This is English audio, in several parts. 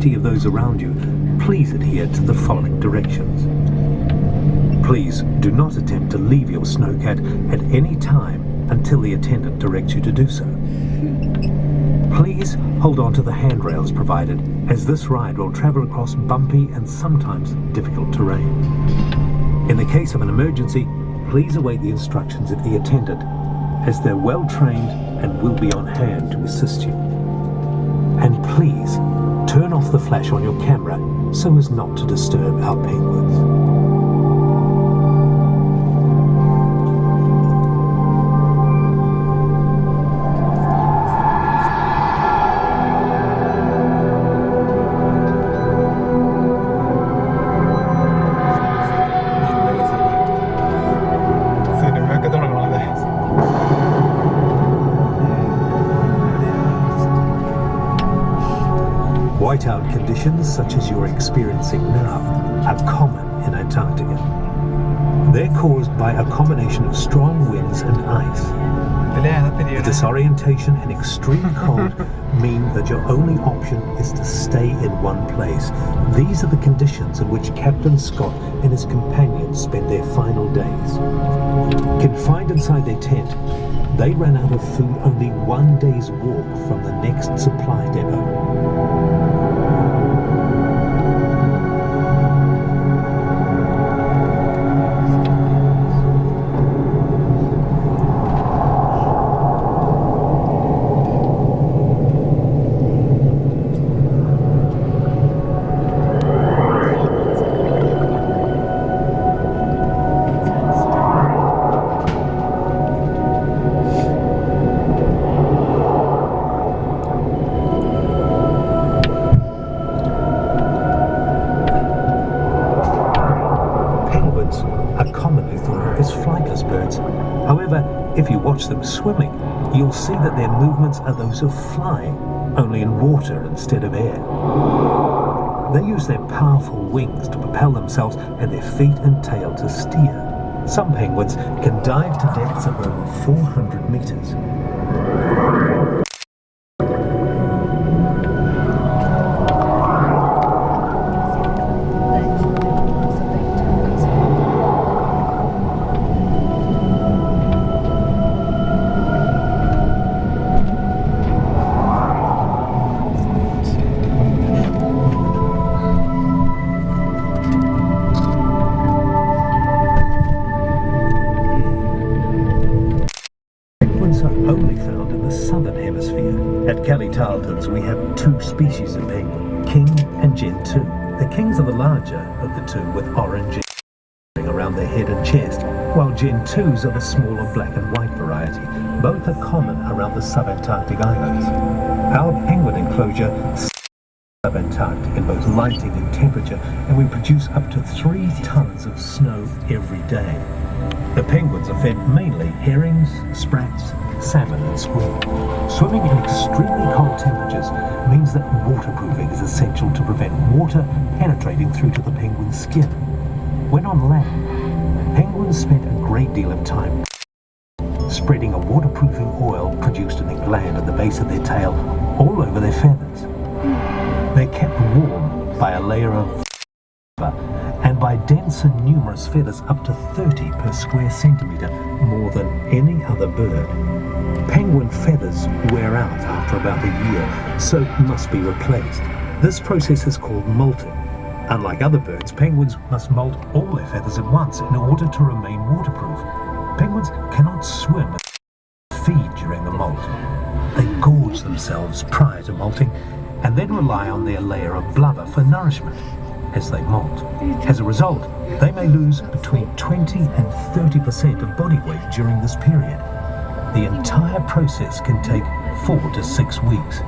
of those around you, please adhere to the following directions. Please do not attempt to leave your snowcat at any time until the attendant directs you to do so. Please hold on to the handrails provided, as this ride will travel across bumpy and sometimes difficult terrain. In the case of an emergency, please await the instructions of the attendant, as they're well trained and will be on hand to assist you. And please turn off the flash on your camera so as not to disturb our penguins. Whiteout conditions such as you're experiencing now are common in Antarctica. They're caused by a combination of strong winds and ice. Disorientation and extreme cold mean that your only option is to stay in one place. These are the conditions in which Captain Scott and his companions spend their final days. Confined inside their tent, they ran out of food only one day's walk from the next supply depot. However, if you watch them swimming, you'll see that their movements are those of flying, only in water instead of air. They use their powerful wings to propel themselves and their feet and tail to steer. Some penguins can dive to depths of over 400 meters. Only found in the southern hemisphere. At Kelly Tarltons we have two species of penguin, King and Gen 2. The Kings are the larger of the two, with orange around their head and chest, while Gen 2s are the smaller black and white variety. Both are common around the subantarctic islands. Our penguin enclosure is subantarctic in both lighting and temperature, and we produce up to 3 tons of snow every day. The penguins are fed mainly herrings, sprats, salmon and squid. Swimming in extremely cold temperatures means that waterproofing is essential to prevent water penetrating through to the penguin's skin. When on land, penguins spend a great deal of time spreading a waterproofing oil produced in a gland at the base of their tail all over their feathers. They're kept warm by a layer of and by dense and numerous feathers, up to 30 per square centimetre, more than any other bird. Penguin feathers wear out after about a year, so must be replaced. This process is called molting. Unlike other birds, penguins must molt all their feathers at once in order to remain waterproof. Penguins cannot swim and feed during the molt. They gorge themselves prior to molting and then rely on their layer of blubber for nourishment as they molt. As a result, they may lose between 20 and 30% of body weight during this period. The entire process can take 4 to 6 weeks.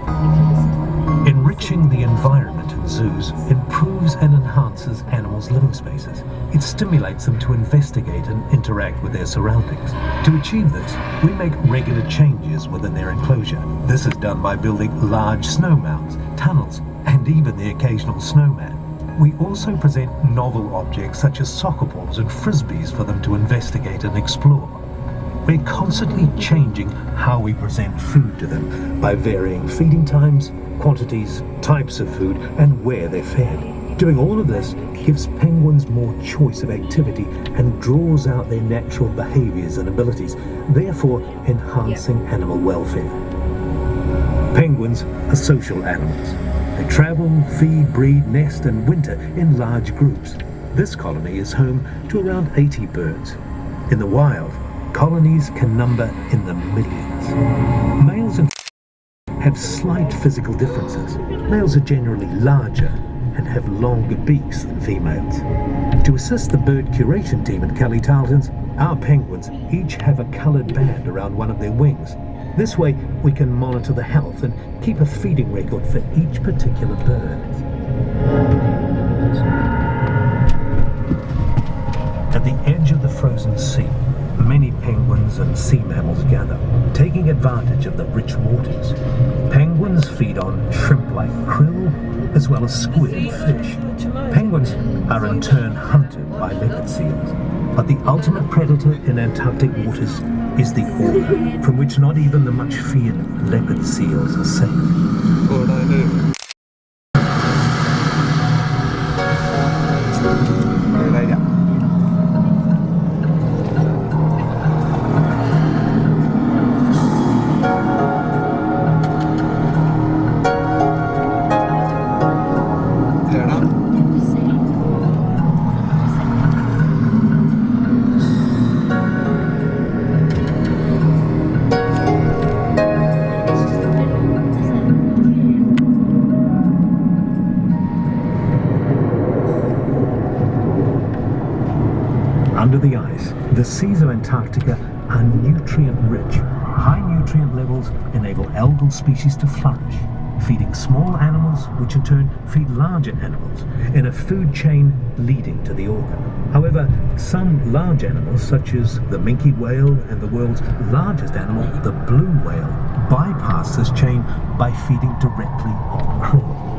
Enriching the environment in zoos improves and enhances animals' living spaces. It stimulates them to investigate and interact with their surroundings. To achieve this, we make regular changes within their enclosure. This is done by building large snow mounds, tunnels, and even the occasional snowman. We also present novel objects such as soccer balls and frisbees for them to investigate and explore. We're constantly changing how we present food to them by varying feeding times quantities, types of food, and where they're fed. Doing all of this gives penguins more choice of activity and draws out their natural behaviours and abilities, therefore enhancing animal welfare. Penguins are social animals. They travel, feed, breed, nest and winter in large groups. This colony is home to around 80 birds. In the wild, colonies can number in the millions. Males and have slight physical differences. Males are generally larger and have longer beaks than females. To assist the bird curation team at Kelly Tarltons, our penguins each have a coloured band around one of their wings. This way we can monitor the health and keep a feeding record for each particular bird. At the edge of the frozen sea, many penguins and sea mammals gather, taking advantage of the rich waters. Penguins feed on shrimp-like krill, as well as squid and fish. Penguins are in turn hunted by leopard seals, but the ultimate predator in Antarctic waters is the orca, from which not even the much feared leopard seals are safe. What would I do? Under the ice, the seas of Antarctica are nutrient-rich. High nutrient levels enable algal species to flourish, feeding small animals, which in turn feed larger animals, in a food chain leading to the orca. However, some large animals, such as the minke whale and the world's largest animal, the blue whale, bypass this chain by feeding directly on krill.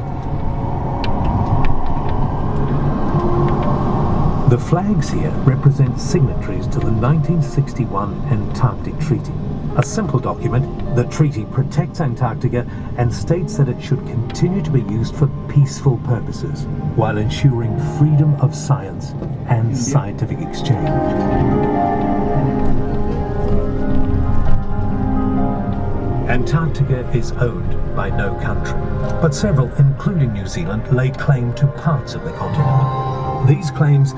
The flags here represent signatories to the 1961 Antarctic Treaty. A simple document, the treaty protects Antarctica and states that it should continue to be used for peaceful purposes, while ensuring freedom of science and scientific exchange. Antarctica is owned by no country, but several, including New Zealand, laid claim to parts of the continent. These claims